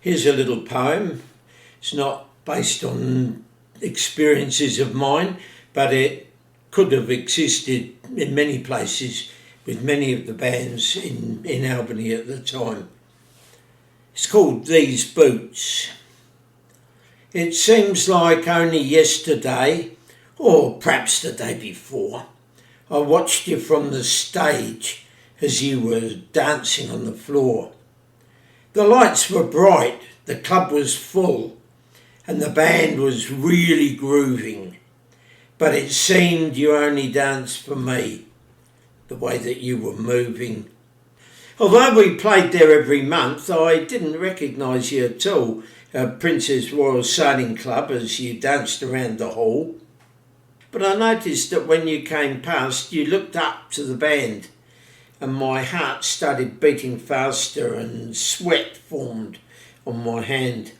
Here's a little poem. It's not based on experiences of mine, but it could have existed in many places with many of the bands in Albany at the time. It's called These Boots. It seems like only yesterday, or perhaps the day before, I watched you from the stage as you were dancing on the floor. The lights were bright, the club was full, and the band was really grooving. But it seemed you only danced for me, the way that you were moving. Although we played there every month, I didn't recognise you at all at Princess Royal Sailing Club as you danced around the hall. But I noticed that when you came past, you looked up to the band, and my heart started beating faster and sweat formed on my hand.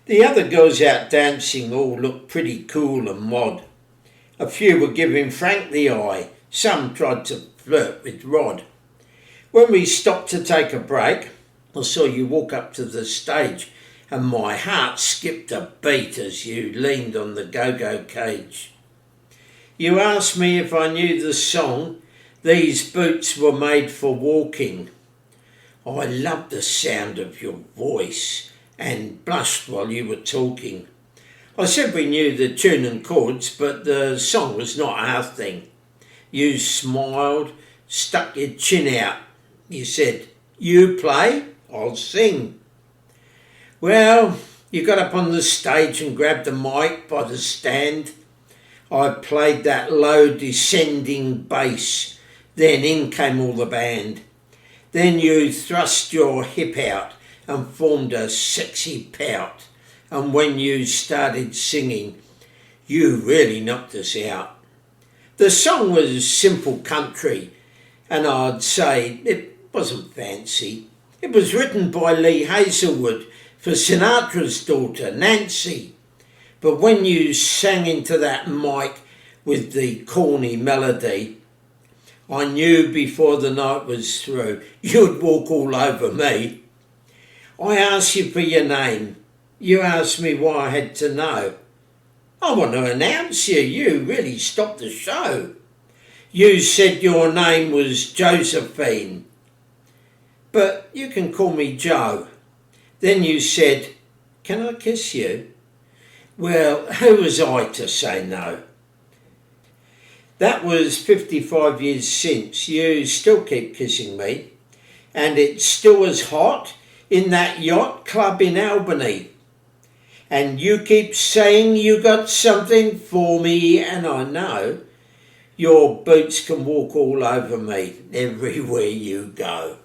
The other girls out dancing all looked pretty cool and mod. A few were giving Frank the eye, some tried to flirt with Rod. When we stopped to take a break, I saw you walk up to the stage and my heart skipped a beat as you leaned on the go-go cage. You asked me if I knew the song, These Boots Were Made for Walking. I loved the sound of your voice and blushed while you were talking. I said we knew the tune and chords, but the song was not our thing. You smiled, stuck your chin out. You said, "You play, I'll sing." Well, you got up on the stage and grabbed the mic by the stand. I played that low descending bass. Then in came all the band. Then you thrust your hip out and formed a sexy pout. And when you started singing, you really knocked us out. The song was simple country, and I'd say it wasn't fancy. It was written by Lee Hazelwood for Sinatra's daughter, Nancy. But when you sang into that mic with the corny melody, I knew before the night was through, you'd walk all over me. I asked you for your name. You asked me why I had to know. I want to announce you. You really stopped the show. You said your name was Josephine, but you can call me Joe. Then you said, "Can I kiss you?" Well, who was I to say no? That was 55 years since. You still keep kissing me, and it's still as hot in that yacht club in Albany. And you keep saying you got something for me, and I know your boots can walk all over me everywhere you go.